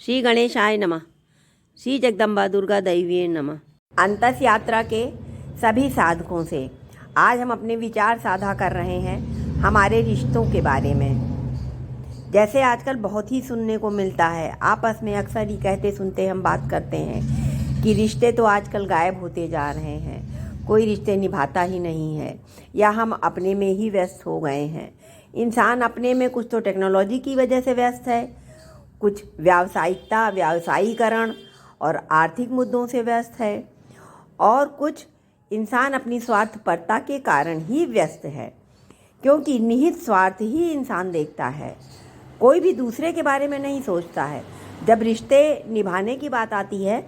श्री गणेशाय नमः। श्री जगदम्बा दुर्गा दैवीये नमः। अंतस यात्रा के सभी साधकों से आज हम अपने विचार साझा कर रहे हैं हमारे रिश्तों के बारे में। जैसे आजकल बहुत ही सुनने को मिलता है, आपस में अक्सर ही कहते सुनते हम बात करते हैं कि रिश्ते तो आजकल गायब होते जा रहे हैं, कोई रिश्ते निभाता ही नहीं है, या हम अपने में ही व्यस्त हो गए हैं। इंसान अपने में कुछ तो टेक्नोलॉजी की वजह से व्यस्त है, कुछ व्यावसायीकरण और आर्थिक मुद्दों से व्यस्त है, और कुछ इंसान अपनी स्वार्थपरता के कारण ही व्यस्त है, क्योंकि निहित स्वार्थ ही इंसान देखता है, कोई भी दूसरे के बारे में नहीं सोचता है। जब रिश्ते निभाने की बात आती है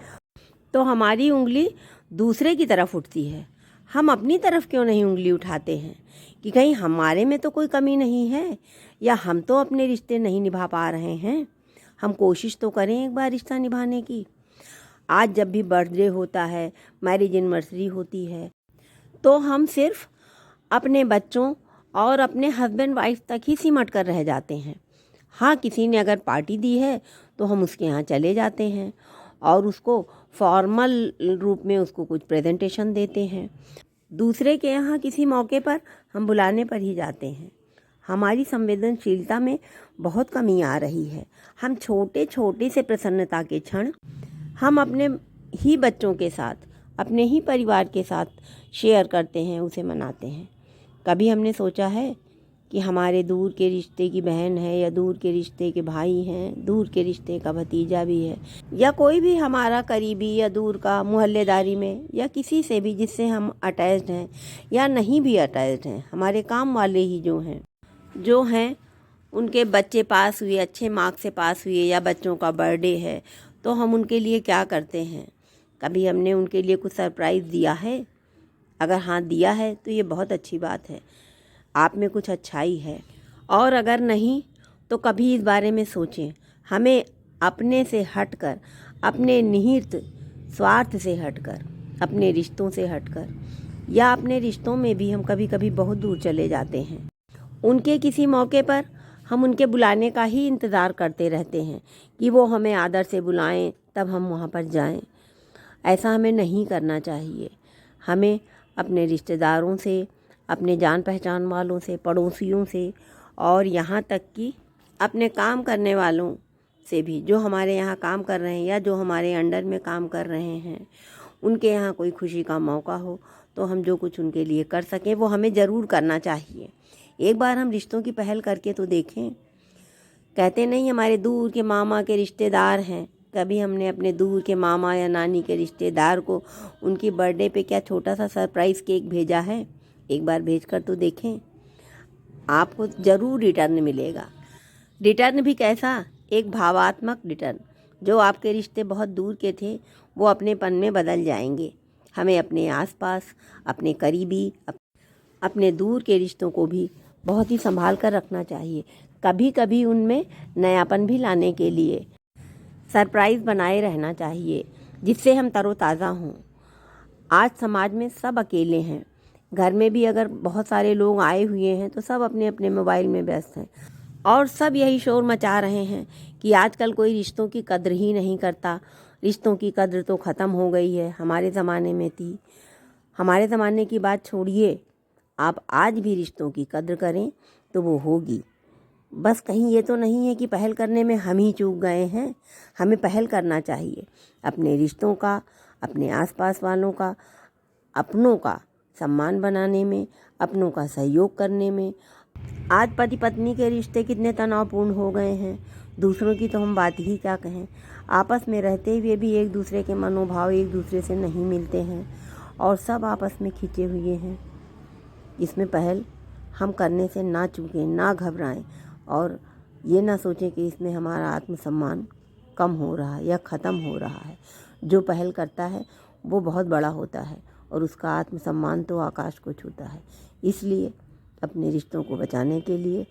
तो हमारी उंगली दूसरे की तरफ उठती है। हम अपनी तरफ क्यों नहीं उंगली उठाते हैं कि कहीं हमारे में तो कोई कमी नहीं है, या हम तो अपने रिश्ते नहीं निभा पा रहे हैं। हम कोशिश तो करें एक बार रिश्ता निभाने की। आज जब भी बर्थडे होता है, मैरिज एनिवर्सरी होती है, तो हम सिर्फ अपने बच्चों और अपने हस्बैंड वाइफ तक ही सिमट कर रह जाते हैं। हाँ, किसी ने अगर पार्टी दी है तो हम उसके यहाँ चले जाते हैं और उसको फॉर्मल रूप में उसको कुछ प्रेजेंटेशन देते हैं। दूसरे के यहाँ किसी मौके पर हम बुलाने पर ही जाते हैं। हमारी संवेदनशीलता में बहुत कमी आ रही है। हम छोटे छोटे से प्रसन्नता के क्षण हम अपने ही बच्चों के साथ, अपने ही परिवार के साथ शेयर करते हैं, उसे मनाते हैं। कभी हमने सोचा है कि हमारे दूर के रिश्ते की बहन है, या दूर के रिश्ते के भाई हैं, दूर के रिश्ते का भतीजा भी है, या कोई भी हमारा करीबी या दूर का मोहल्लेदारी में, या किसी से भी जिससे हम अटैच्ड हैं या नहीं भी अटैच्ड हैं, हमारे काम वाले ही जो हैं उनके बच्चे पास हुए, अच्छे मार्क्स से पास हुए, या बच्चों का बर्थडे है, तो हम उनके लिए क्या करते हैं? कभी हमने उनके लिए कुछ सरप्राइज़ दिया है? अगर हाँ दिया है तो ये बहुत अच्छी बात है, आप में कुछ अच्छाई है। और अगर नहीं तो कभी इस बारे में सोचें। हमें अपने से हटकर, अपने निहित स्वार्थ से हटकर, अपने रिश्तों से हटकर, या अपने रिश्तों में भी हम कभी कभी बहुत दूर चले जाते हैं। उनके किसी मौके पर हम उनके बुलाने का ही इंतज़ार करते रहते हैं कि वो हमें आदर से बुलाएं, तब हम वहाँ पर जाएं। ऐसा हमें नहीं करना चाहिए। हमें अपने रिश्तेदारों से, अपने जान पहचान वालों से, पड़ोसियों से, और यहाँ तक कि अपने काम करने वालों से भी, जो हमारे यहाँ काम कर रहे हैं या जो हमारे अंडर में काम कर रहे हैं, उनके यहाँ कोई खुशी का मौका हो तो हम जो कुछ उनके लिए कर सकें वो हमें ज़रूर करना चाहिए। एक बार हम रिश्तों की पहल करके तो देखें। कहते नहीं हमारे दूर के मामा के रिश्तेदार हैं, कभी हमने अपने दूर के मामा या नानी के रिश्तेदार को उनकी बर्थडे पे क्या छोटा सा सरप्राइज़ केक भेजा है? एक बार भेज कर तो देखें, आपको ज़रूर रिटर्न मिलेगा। रिटर्न भी कैसा? एक भावात्मक रिटर्न। जो आपके रिश्ते बहुत दूर के थे वो अपनेपन में बदल जाएंगे। हमें अपने आसपास, अपने करीबी, अपने दूर के रिश्तों को भी बहुत ही संभाल कर रखना चाहिए। कभी कभी उनमें नयापन भी लाने के लिए सरप्राइज़ बनाए रहना चाहिए, जिससे हम तरोताज़ा हों। आज समाज में सब अकेले हैं। घर में भी अगर बहुत सारे लोग आए हुए हैं तो सब अपने अपने मोबाइल में व्यस्त हैं, और सब यही शोर मचा रहे हैं कि आजकल कोई रिश्तों की कद्र ही नहीं करता। रिश्तों की कद्र तो ख़त्म हो गई है, हमारे ज़माने में थी। हमारे ज़माने की बात छोड़िए, आप आज भी रिश्तों की कद्र करें तो वो होगी। बस कहीं ये तो नहीं है कि पहल करने में हम ही चूक गए हैं। हमें पहल करना चाहिए अपने रिश्तों का, अपने आसपास वालों का, अपनों का सम्मान बनाने में, अपनों का सहयोग करने में। आज पति पत्नी के रिश्ते कितने तनावपूर्ण हो गए हैं, दूसरों की तो हम बात ही क्या कहें। आपस में रहते हुए भी एक दूसरे के मनोभाव एक दूसरे से नहीं मिलते हैं, और सब आपस में खिंचे हुए हैं। इसमें पहल हम करने से ना चूकें, ना घबराएं, और ये ना सोचें कि इसमें हमारा आत्मसम्मान कम हो रहा है या ख़त्म हो रहा है। जो पहल करता है वो बहुत बड़ा होता है, और उसका आत्मसम्मान तो आकाश को छूता है। इसलिए अपने रिश्तों को बचाने के लिए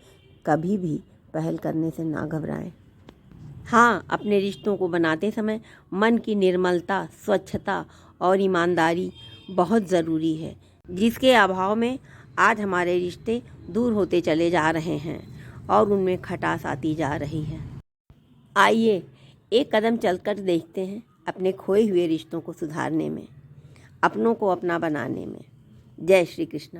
कभी भी पहल करने से ना घबराएं। हाँ, अपने रिश्तों को बनाते समय मन की निर्मलता, स्वच्छता और ईमानदारी बहुत ज़रूरी है, जिसके अभाव में आज हमारे रिश्ते दूर होते चले जा रहे हैं और उनमें खटास आती जा रही है। आइए एक कदम चलकर देखते हैं अपने खोए हुए रिश्तों को सुधारने में, अपनों को अपना बनाने में। जय श्री कृष्ण।